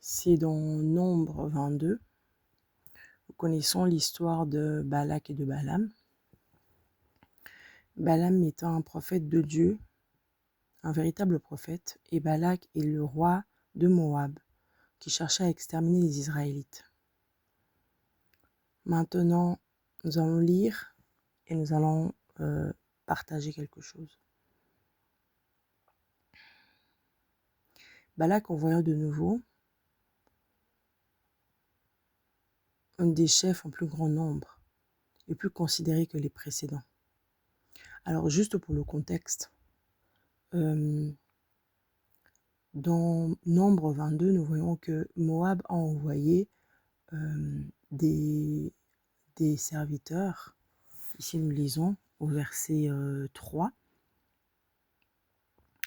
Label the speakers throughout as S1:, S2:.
S1: C'est dans Nombre 22. Nous connaissons l'histoire de Balak et de Balaam. Balaam étant un prophète de Dieu, un véritable prophète, et Balak est le roi de Moab qui cherchait à exterminer les Israélites. Maintenant, nous allons lire et nous allons partager quelque chose. Balak envoya de nouveau un des chefs en plus grand nombre et plus considéré que les précédents. Alors, juste pour le contexte, dans Nombre 22, nous voyons que Moab a envoyé des serviteurs. Ici, nous lisons au verset 3,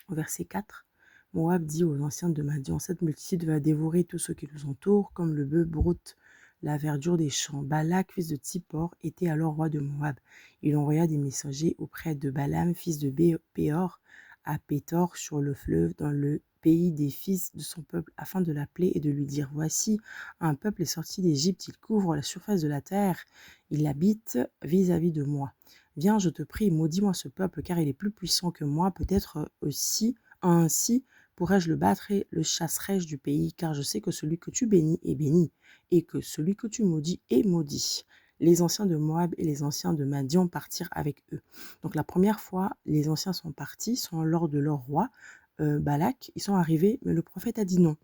S1: au verset 4. Moab dit aux anciens de Madian, cette multitude va dévorer tout ce qui nous entoure, comme le bœuf broute la verdure des champs. Balak, fils de Tsippor, était alors roi de Moab. Il envoya des messagers auprès de Balaam, fils de Péor, à Pétor, sur le fleuve, dans le pays des fils de son peuple, afin de l'appeler et de lui dire, voici, un peuple est sorti d'Égypte, il couvre la surface de la terre, il habite vis-à-vis de moi. Viens, je te prie, maudis-moi ce peuple, car il est plus puissant que moi, peut-être aussi, ainsi pourrais-je le battre et le chasserai-je du pays, car je sais que celui que tu bénis est béni, et que celui que tu maudis est maudit. Les anciens de Moab et les anciens de Madian partirent avec eux. Donc la première fois, les anciens sont partis, sont lors de leur roi, Balak, ils sont arrivés, mais le prophète a dit non.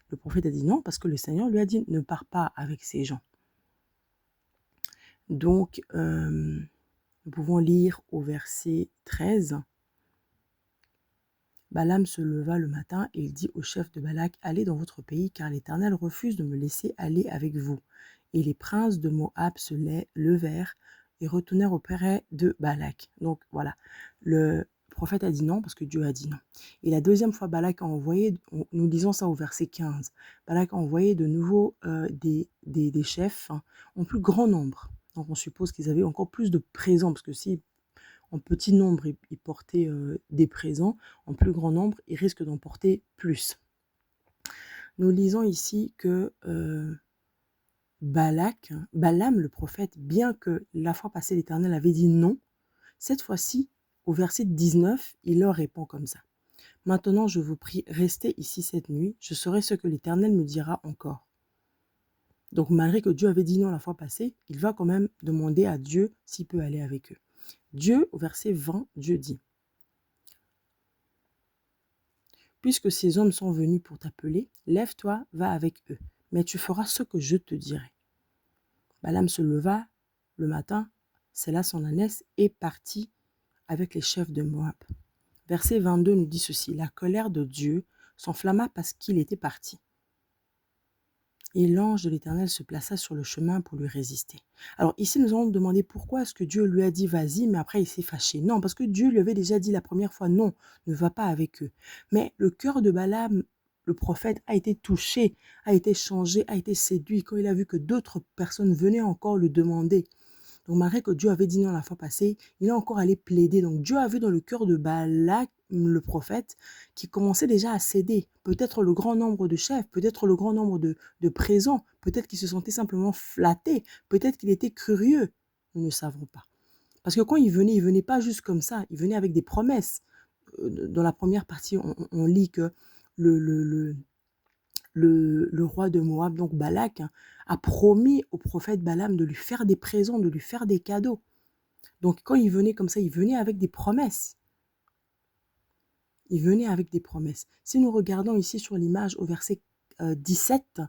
S1: Le prophète a dit non parce que le Seigneur lui a dit ne pars pas avec ces gens. Donc, nous pouvons lire au verset 13. Balaam se leva le matin et il dit au chef de Balak, allez dans votre pays, car l'Éternel refuse de me laisser aller avec vous. Et les princes de Moab se levèrent et retournèrent auprès de Balak. Donc voilà, le prophète a dit non parce que Dieu a dit non. Et la deuxième fois, Balak a envoyé, nous lisons ça au verset 15, Balak a envoyé de nouveau des chefs en plus grand nombre. Donc on suppose qu'ils avaient encore plus de présents, parce que si en petit nombre, ils portaient des présents, en plus grand nombre, ils risquent d'en porter plus. Nous lisons ici que Balaam, le prophète, bien que la fois passée l'Éternel avait dit non, cette fois-ci, au verset 19, il leur répond comme ça. Maintenant, je vous prie, restez ici cette nuit, je saurai ce que l'Éternel me dira encore. Donc, malgré que Dieu avait dit non la fois passée, il va quand même demander à Dieu s'il peut aller avec eux. Dieu, au verset 20, Dieu dit, puisque ces hommes sont venus pour t'appeler, lève-toi, va avec eux, mais tu feras ce que je te dirai. Balaam se leva le matin, sella son ânesse et partit avec les chefs de Moab. Verset 22 nous dit ceci, la colère de Dieu s'enflamma parce qu'il était parti. Et l'ange de l'Éternel se plaça sur le chemin pour lui résister. Alors ici, nous allons demander pourquoi est-ce que Dieu lui a dit vas-y, mais après il s'est fâché. Non, parce que Dieu lui avait déjà dit la première fois non, ne va pas avec eux. Mais le cœur de Balaam, le prophète, a été touché, a été changé, a été séduit quand il a vu que d'autres personnes venaient encore le demander. Donc malgré que Dieu avait dit non la fois passée, il est encore allé plaider. Donc Dieu a vu dans le cœur de Balak, le prophète, qui commençait déjà à céder. Peut-être le grand nombre de chefs, peut-être le grand nombre de présents, peut-être qu'il se sentait simplement flatté, peut-être qu'il était curieux. Nous ne savons pas. Parce que quand il venait pas juste comme ça, il venait avec des promesses. Dans la première partie, on lit que le roi de Moab, donc Balak, a promis au prophète Balaam de lui faire des présents, de lui faire des cadeaux. Donc quand il venait comme ça, il venait avec des promesses. Il venait avec des promesses. Si nous regardons ici sur l'image au verset 17,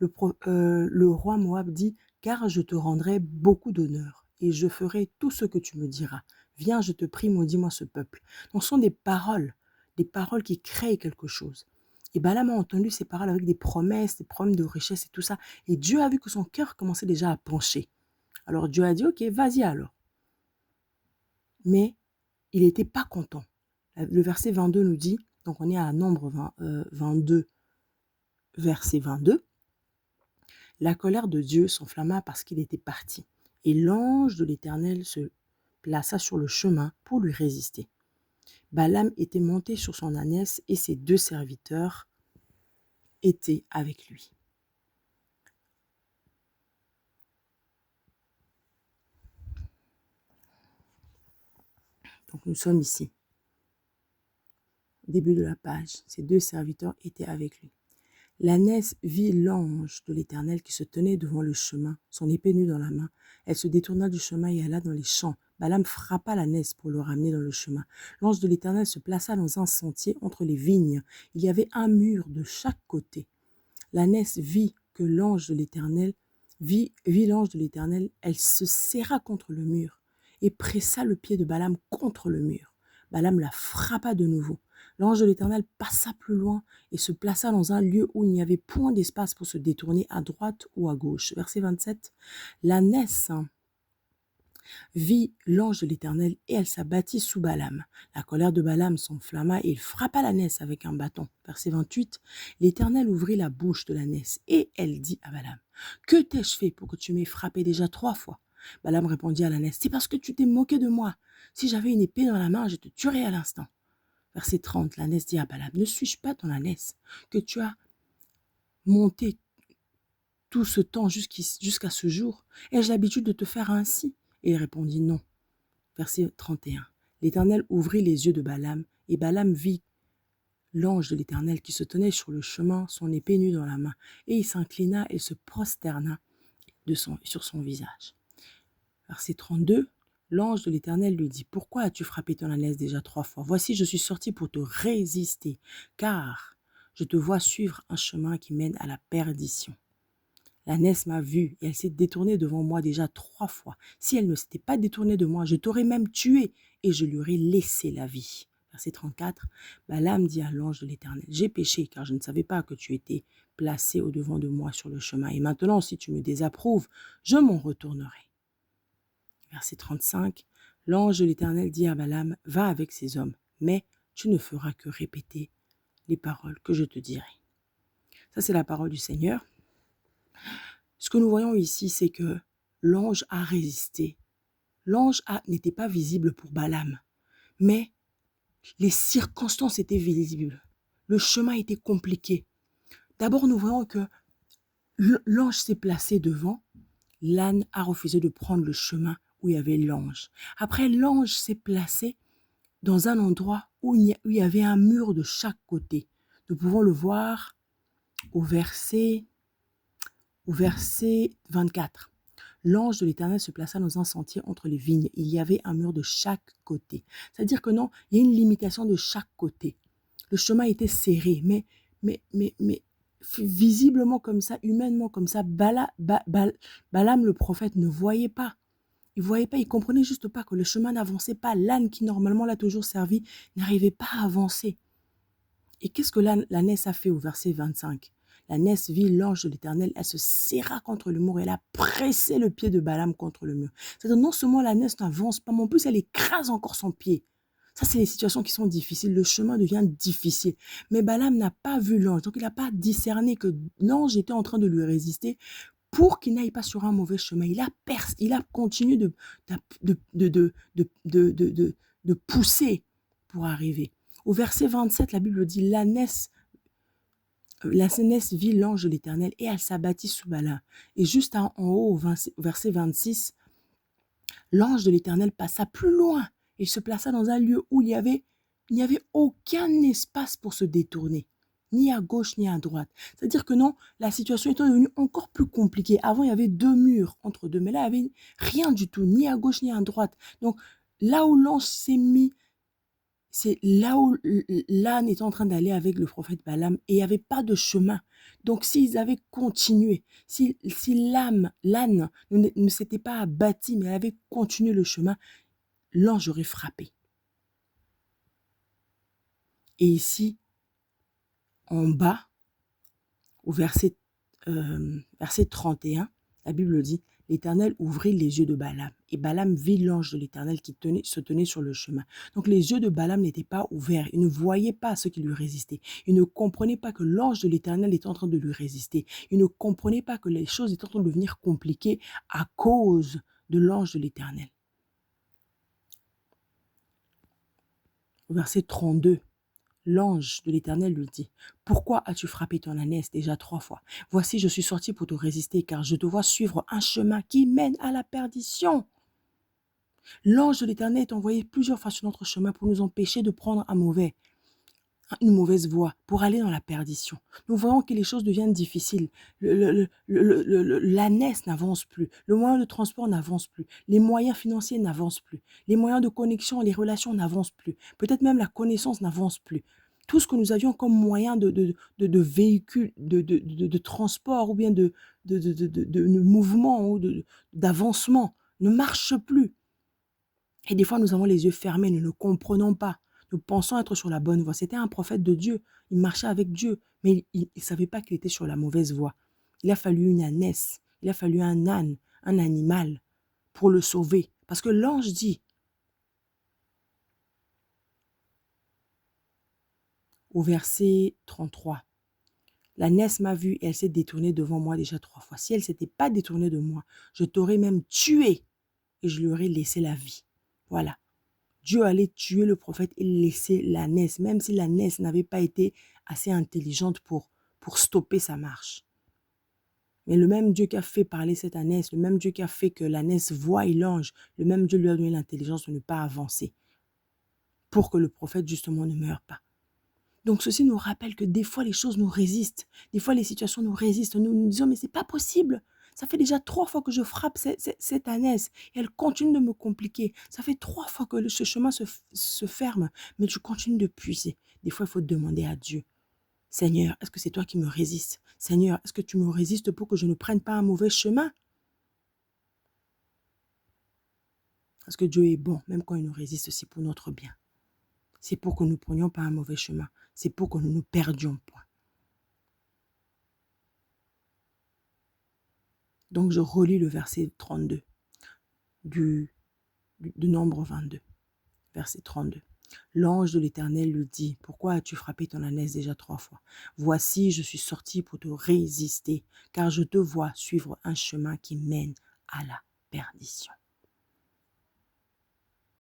S1: le roi Moab dit, car je te rendrai beaucoup d'honneur et je ferai tout ce que tu me diras. Viens, je te prie, maudis-moi ce peuple. Donc ce sont des paroles qui créent quelque chose. Et Balaam a entendu ces paroles avec des promesses de richesse et tout ça. Et Dieu a vu que son cœur commençait déjà à pencher. Alors Dieu a dit, ok, vas-y alors. Mais il n'était pas content. Le verset 22 nous dit, donc on est à Nombre 22, verset 22, la colère de Dieu s'enflamma parce qu'il était parti, et l'ange de l'Éternel se plaça sur le chemin pour lui résister. Balaam était monté sur son ânesse et ses deux serviteurs était avec lui. Donc nous sommes ici, au début de la page. Ces 2 serviteurs étaient avec lui. L'ânesse vit l'ange de l'Éternel qui se tenait devant le chemin, son épée nue dans la main. Elle se détourna du chemin et alla dans les champs. Balaam frappa l'ânesse pour le ramener dans le chemin. L'ange de l'Éternel se plaça dans un sentier entre les vignes. Il y avait un mur de chaque côté. L'ânesse vit que l'ange de l'Éternel, vit l'ange de l'Éternel, elle se serra contre le mur et pressa le pied de Balaam contre le mur. Balaam la frappa de nouveau. L'ange de l'Éternel passa plus loin et se plaça dans un lieu où il n'y avait point d'espace pour se détourner à droite ou à gauche. Verset 27. L'ânesse vit l'ange de l'Éternel et elle s'abattit sous Balaam. La colère de Balaam s'enflamma et il frappa l'ânesse avec un bâton. Verset 28. L'Éternel ouvrit la bouche de l'ânesse et elle dit à Balaam: que t'ai-je fait pour que tu m'aies frappé déjà 3 fois? Balaam répondit à l'ânesse: c'est parce que tu t'es moqué de moi. Si j'avais une épée dans la main, je te tuerais à l'instant. Verset 30, l'ânesse dit à Balaam: ne suis-je pas ton ânesse que tu as monté tout ce temps jusqu'à ce jour? Ai-je l'habitude de te faire ainsi? Et il répondit: non. Verset 31, l'Éternel ouvrit les yeux de Balaam, et Balaam vit l'ange de l'Éternel qui se tenait sur le chemin, son épée nue dans la main, et il s'inclina et se prosterna sur son visage. Verset 32, l'ange de l'Éternel lui dit: pourquoi as-tu frappé ton ânesse déjà 3 fois? Voici, je suis sorti pour te résister, car je te vois suivre un chemin qui mène à la perdition. L'ânesse m'a vue et elle s'est détournée devant moi déjà 3 fois. Si elle ne s'était pas détournée de moi, je t'aurais même tué et je lui aurais laissé la vie. Verset 34, Balaam dit à l'ange de l'Éternel: j'ai péché car je ne savais pas que tu étais placé au-devant de moi sur le chemin. Et maintenant, si tu me désapprouves, je m'en retournerai. Verset 35, l'ange de l'Éternel dit à Balaam: va avec ces hommes, mais tu ne feras que répéter les paroles que je te dirai. Ça, c'est la parole du Seigneur. Ce que nous voyons ici, c'est que l'ange a résisté. L'ange n'était pas visible pour Balaam, mais les circonstances étaient visibles. Le chemin était compliqué. D'abord, nous voyons que l'ange s'est placé devant. L'âne a refusé de prendre le chemin où il y avait l'ange. Après, l'ange s'est placé dans un endroit où il y avait un mur de chaque côté. Nous pouvons le voir au verset 24. L'ange de l'Éternel se plaça dans un sentier entre les vignes. Il y avait un mur de chaque côté. C'est-à-dire que non, il y a une limitation de chaque côté. Le chemin était serré, mais visiblement comme ça, humainement comme ça, Balaam le prophète ne voyait pas. Il ne voyait pas, il comprenait juste pas que le chemin n'avançait pas. L'âne qui normalement l'a toujours servi n'arrivait pas à avancer. Et qu'est-ce que l'ânesse a fait au verset 25? L'ânesse vit l'ange de l'Éternel, elle se serra contre le mur et elle a pressé le pied de Balaam contre le mur. C'est-à-dire non seulement l'ânesse n'avance pas, mais en plus elle écrase encore son pied. Ça, c'est les situations qui sont difficiles. Le chemin devient difficile. Mais Balaam n'a pas vu l'ange, donc il n'a pas discerné que l'ange était en train de lui résister pour qu'il n'aille pas sur un mauvais chemin. Il a continué de pousser pour arriver. Au verset 27, la Bible dit: l'ânesse vit l'ange de l'Éternel et elle s'abattit sous Balaam. Et juste en haut, au verset 26, l'ange de l'Éternel passa plus loin. Il se plaça dans un lieu où il n'y avait aucun espace pour se détourner, ni à gauche ni à droite. C'est-à-dire que non, la situation était devenue encore plus compliquée. Avant, il y avait 2 murs entre deux, mais là, il n'y avait rien du tout, ni à gauche ni à droite. Donc, là où l'ange s'est mis, c'est là où l'âne est en train d'aller avec le prophète Balaam et il n'y avait pas de chemin. Donc, s'ils avaient continué, si l'âne ne s'était pas abattu, mais avait continué le chemin, l'ange aurait frappé. Et ici, en bas, au verset 31, la Bible dit: l'Éternel ouvrit les yeux de Balaam. Et Balaam vit l'ange de l'Éternel qui se tenait sur le chemin. Donc les yeux de Balaam n'étaient pas ouverts. Il ne voyait pas ce qui lui résistait. Il ne comprenait pas que l'ange de l'Éternel était en train de lui résister. Il ne comprenait pas que les choses étaient en train de devenir compliquées à cause de l'ange de l'Éternel. Au verset 32, L'ange de l'Éternel lui dit, « Pourquoi as-tu frappé ton ânesse déjà 3 fois? Voici, je suis sorti pour te résister, car je te vois suivre un chemin qui mène à la perdition. » L'ange de l'Éternel est envoyé plusieurs fois sur notre chemin pour nous empêcher de prendre une mauvaise voie, pour aller dans la perdition. Nous voyons que les choses deviennent difficiles. L'ânesse n'avance plus. Le moyen de transport n'avance plus. Les moyens financiers n'avancent plus. Les moyens de connexion, les relations n'avancent plus. Peut-être même la connaissance n'avance plus. Tout ce que nous avions comme moyen de véhicule, de transport ou bien de mouvement ou d'avancement ne marche plus. Et des fois, nous avons les yeux fermés, nous ne comprenons pas. Nous pensons être sur la bonne voie. C'était un prophète de Dieu. Il marchait avec Dieu, mais il ne savait pas qu'il était sur la mauvaise voie. Il a fallu une ânesse, il a fallu un âne, un animal, pour le sauver. Parce que l'ange dit, au verset 33, « L'ânesse m'a vue et elle s'est détournée devant moi déjà 3 fois. Si elle ne s'était pas détournée de moi, je t'aurais même tué et je lui aurais laissé la vie. » Voilà. Dieu allait tuer le prophète et laisser l'ânesse, même si l'ânesse n'avait pas été assez intelligente pour stopper sa marche. Mais le même Dieu qui a fait parler cette ânesse, le même Dieu qui a fait que l'ânesse voie l'ange, le même Dieu lui a donné l'intelligence de ne pas avancer pour que le prophète justement ne meure pas. Donc ceci nous rappelle que des fois les choses nous résistent, des fois les situations nous résistent. Nous nous disons mais c'est pas possible. Ça fait déjà 3 fois que je frappe cette ânesse et elle continue de me compliquer. Ça fait 3 fois que ce chemin se ferme, mais tu continues de puiser. Des fois, il faut demander à Dieu, Seigneur, est-ce que c'est toi qui me résistes? Seigneur, est-ce que tu me résistes pour que je ne prenne pas un mauvais chemin? Parce que Dieu est bon, même quand il nous résiste, c'est pour notre bien. C'est pour que nous ne prenions pas un mauvais chemin. C'est pour que nous ne perdions point. Donc, je relis le verset 32 de Nombre 22, verset 32. L'ange de l'Éternel lui dit, « Pourquoi as-tu frappé ton ânesse déjà 3 fois? Voici, je suis sorti pour te résister, car je te vois suivre un chemin qui mène à la perdition. »